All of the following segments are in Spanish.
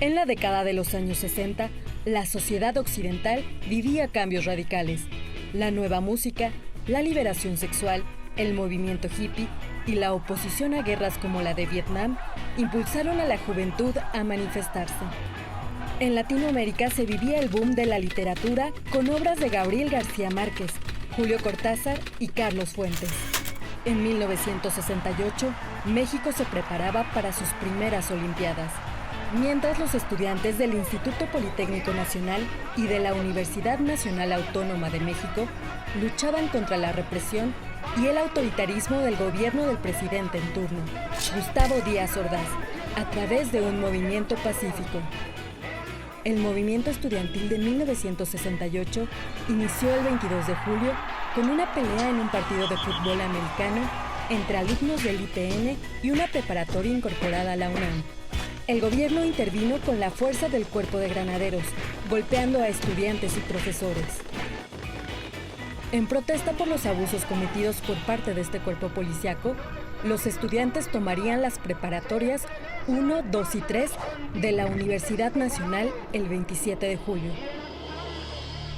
En la década de los años 60, la sociedad occidental vivía cambios radicales. La nueva música, la liberación sexual, el movimiento hippie y la oposición a guerras como la de Vietnam impulsaron a la juventud a manifestarse. En Latinoamérica se vivía el boom de la literatura con obras de Gabriel García Márquez, Julio Cortázar y Carlos Fuentes. En 1968, México se preparaba para sus primeras Olimpiadas, mientras los estudiantes del Instituto Politécnico Nacional y de la Universidad Nacional Autónoma de México luchaban contra la represión y el autoritarismo del gobierno del presidente en turno, Gustavo Díaz Ordaz, a través de un movimiento pacífico. El movimiento estudiantil de 1968 inició el 22 de julio con una pelea en un partido de fútbol americano entre alumnos del IPN y una preparatoria incorporada a la UNAM. El gobierno intervino con la fuerza del Cuerpo de Granaderos, golpeando a estudiantes y profesores. En protesta por los abusos cometidos por parte de este cuerpo policíaco, los estudiantes tomarían las preparatorias 1, 2 y 3 de la Universidad Nacional el 27 de julio.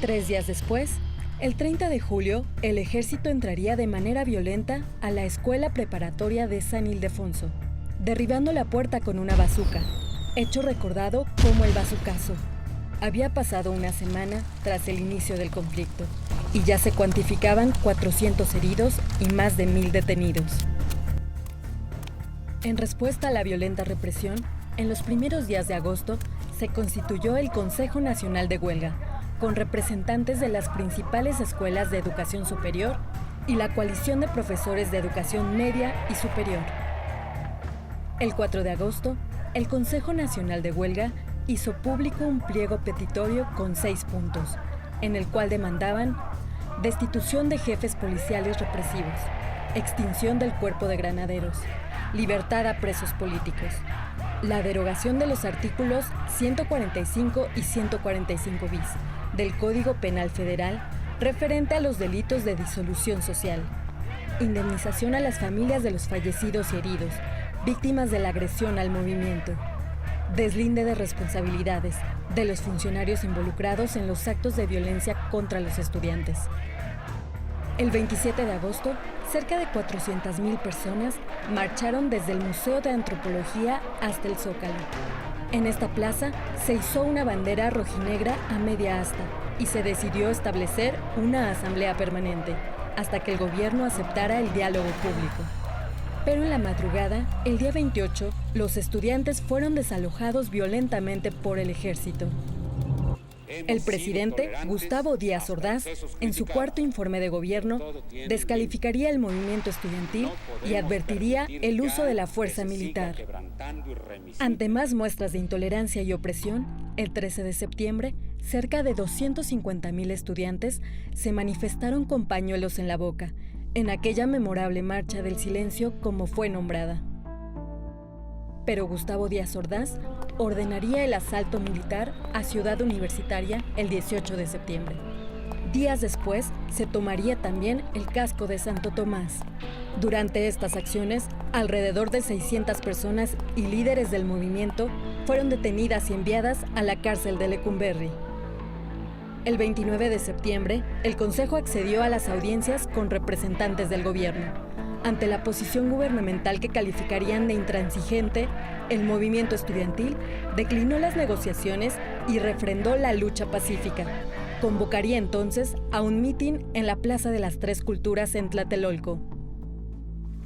3 días después, el 30 de julio, el ejército entraría de manera violenta a la Escuela Preparatoria de San Ildefonso, derribando la puerta con una bazuca, hecho recordado como el bazucazo. Había pasado una semana tras el inicio del conflicto y ya se cuantificaban 400 heridos y más de 1,000 detenidos. En respuesta a la violenta represión, en los primeros días de agosto se constituyó el Consejo Nacional de Huelga, con representantes de las principales escuelas de educación superior y la coalición de profesores de educación media y superior. El 4 de agosto, el Consejo Nacional de Huelga hizo público un pliego petitorio con 6 puntos, en el cual demandaban destitución de jefes policiales represivos, extinción del Cuerpo de Granaderos, libertad a presos políticos, la derogación de los artículos 145 y 145 bis del Código Penal Federal referente a los delitos de disolución social, indemnización a las familias de los fallecidos y heridos, víctimas de la agresión al movimiento, deslinde de responsabilidades de los funcionarios involucrados en los actos de violencia contra los estudiantes. El 27 de agosto, cerca de 400,000 personas marcharon desde el Museo de Antropología hasta el Zócalo. En esta plaza se izó una bandera rojinegra a media asta y se decidió establecer una asamblea permanente hasta que el gobierno aceptara el diálogo público. Pero en la madrugada, el día 28, los estudiantes fueron desalojados violentamente por el ejército. El presidente, Gustavo Díaz Ordaz, en su cuarto informe de gobierno, descalificaría el movimiento estudiantil y advertiría el uso de la fuerza militar. Ante más muestras de intolerancia y opresión, el 13 de septiembre, cerca de 250,000 estudiantes se manifestaron con pañuelos en la boca, en aquella memorable marcha del silencio como fue nombrada. Pero Gustavo Díaz Ordaz ordenaría el asalto militar a Ciudad Universitaria el 18 de septiembre. Días después, se tomaría también el casco de Santo Tomás. Durante estas acciones, alrededor de 600 personas y líderes del movimiento fueron detenidas y enviadas a la cárcel de Lecumberri. El 29 de septiembre, el Consejo accedió a las audiencias con representantes del gobierno. Ante la posición gubernamental que calificarían de intransigente, el movimiento estudiantil declinó las negociaciones y refrendó la lucha pacífica. Convocaría entonces a un mitin en la Plaza de las Tres Culturas en Tlatelolco.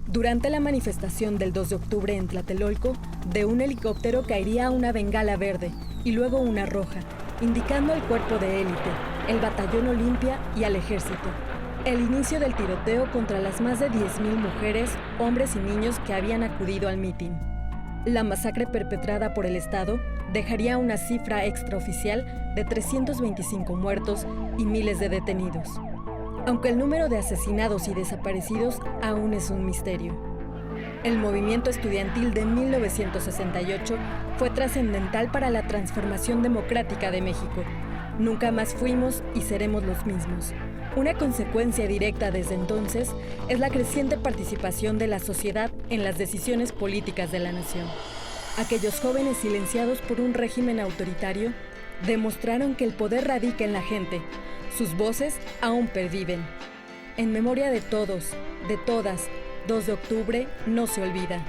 Durante la manifestación del 2 de octubre en Tlatelolco, de un helicóptero caería una bengala verde y luego una roja, indicando al cuerpo de élite, el Batallón Olimpia y al ejército. El inicio del tiroteo contra las más de 10,000 mujeres, hombres y niños que habían acudido al mitin. La masacre perpetrada por el Estado dejaría una cifra extraoficial de 325 muertos y miles de detenidos, aunque el número de asesinados y desaparecidos aún es un misterio. El movimiento estudiantil de 1968 fue trascendental para la transformación democrática de México. Nunca más fuimos y seremos los mismos. Una consecuencia directa desde entonces es la creciente participación de la sociedad en las decisiones políticas de la nación. Aquellos jóvenes silenciados por un régimen autoritario demostraron que el poder radica en la gente. Sus voces aún perviven. En memoria de todos, de todas, 2 de octubre no se olvida.